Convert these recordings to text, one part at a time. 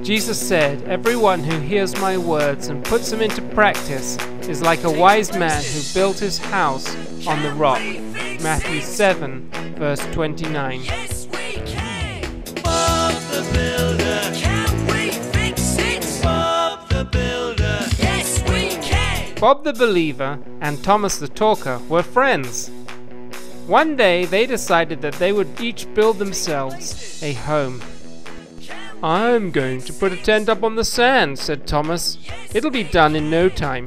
Jesus said, "Everyone who hears my words and puts them into practice is like a wise man who built his house on the rock." Matthew 7, verse 29. Yes, we can. Bob the Builder. Can we fix it? Bob the Builder. Yes, we can. Bob the Believer and Thomas the Talker were friends. One day they decided that they would each build themselves a home. "I'm going to put a tent up on the sand," said Thomas. "It'll be done in no time."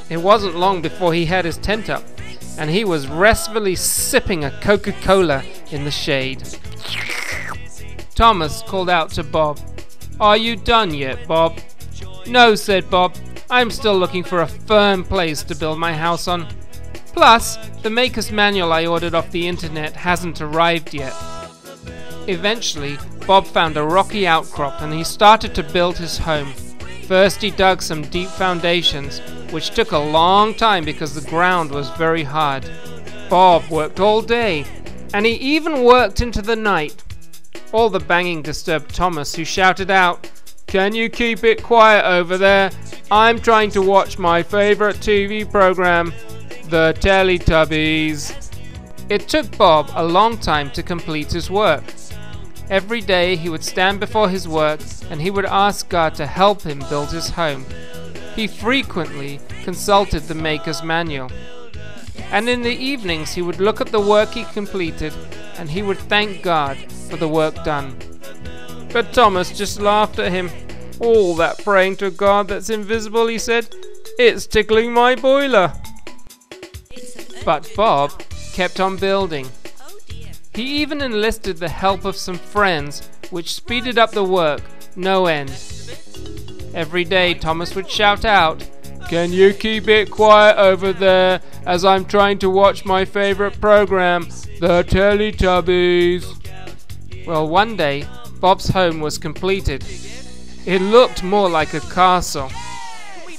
It wasn't long before he had his tent up, and he was restfully sipping a Coca-Cola in the shade. Thomas called out to Bob, "Are you done yet, Bob?" "No," said Bob. "I'm still looking for a firm place to build my house on. Plus, the maker's manual I ordered off the internet hasn't arrived yet." Eventually, Bob found a rocky outcrop and he started to build his home. First he dug some deep foundations, which took a long time because the ground was very hard. Bob worked all day, and he even worked into the night. All the banging disturbed Thomas, who shouted out, "Can you keep it quiet over there? I'm trying to watch my favorite TV program, the Teletubbies." It took Bob a long time to complete his work. Every day he would stand before his work and he would ask God to help him build his home. He frequently consulted the maker's manual. And in the evenings he would look at the work he completed and he would thank God for the work done. But Thomas just laughed at him. "All that praying to God that's invisible," he said. "It's tickling my boiler." But Bob kept on building. He even enlisted the help of some friends, which speeded up the work no end. Every day Thomas would shout out, "Can you keep it quiet over there as I'm trying to watch my favorite program, the Teletubbies?" Well, one day Bob's home was completed. It looked more like a castle.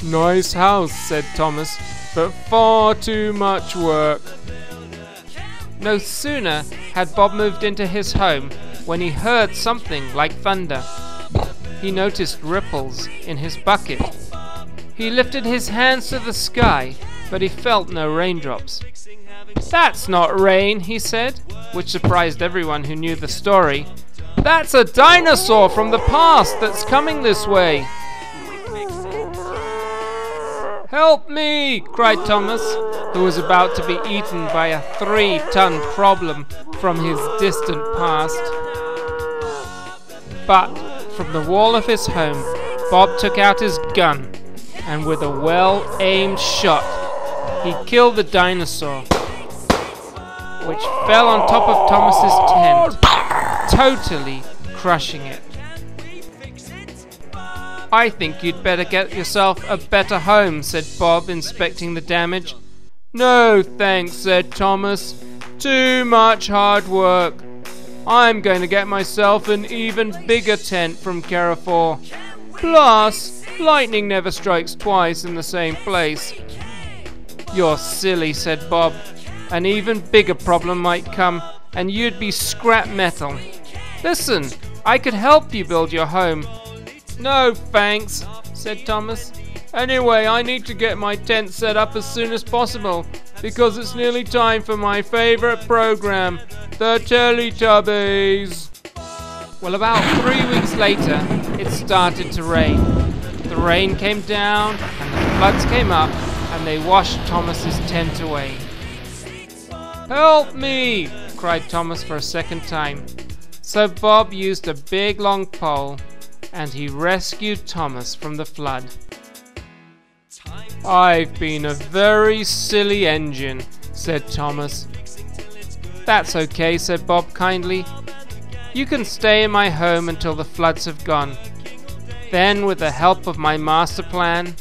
"Nice house," said Thomas, "but far too much work." No sooner had Bob moved into his home when he heard something like thunder. He noticed ripples in his bucket. He lifted his hands to the sky, but he felt no raindrops. "That's not rain," he said, which surprised everyone who knew the story. "That's a dinosaur from the past that's coming this way." "Help me!" cried Thomas, who was about to be eaten by a 3-ton problem from his distant past. But from the wall of his home, Bob took out his gun, and with a well-aimed shot, he killed the dinosaur, which fell on top of Thomas's tent, totally crushing it. "I think you'd better get yourself a better home," said Bob, inspecting the damage. "No thanks," said Thomas. "Too much hard work. I'm going to get myself an even bigger tent from Carrefour. Plus, lightning never strikes twice in the same place." "You're silly," said Bob. "An even bigger problem might come, and you'd be scrap metal. Listen, I could help you build your home." "No thanks," said Thomas. "Anyway, I need to get my tent set up as soon as possible, because it's nearly time for my favorite program, the Teletubbies." Well, about 3 weeks later, it started to rain. The rain came down, and the floods came up, and they washed Thomas's tent away. "Help me!" cried Thomas for a second time. So Bob used a big long pole, and he rescued Thomas from the flood. "I've been a very silly engine," said Thomas. "That's okay," said Bob kindly. "You can stay in my home until the floods have gone. Then, with the help of my master plan,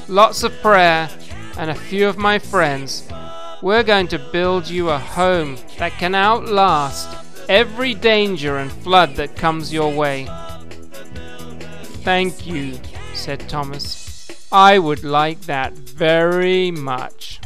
lots of prayer, and a few of my friends, we're going to build you a home that can outlast every danger and flood that comes your way." "Thank you," said Thomas. "I would like that very much."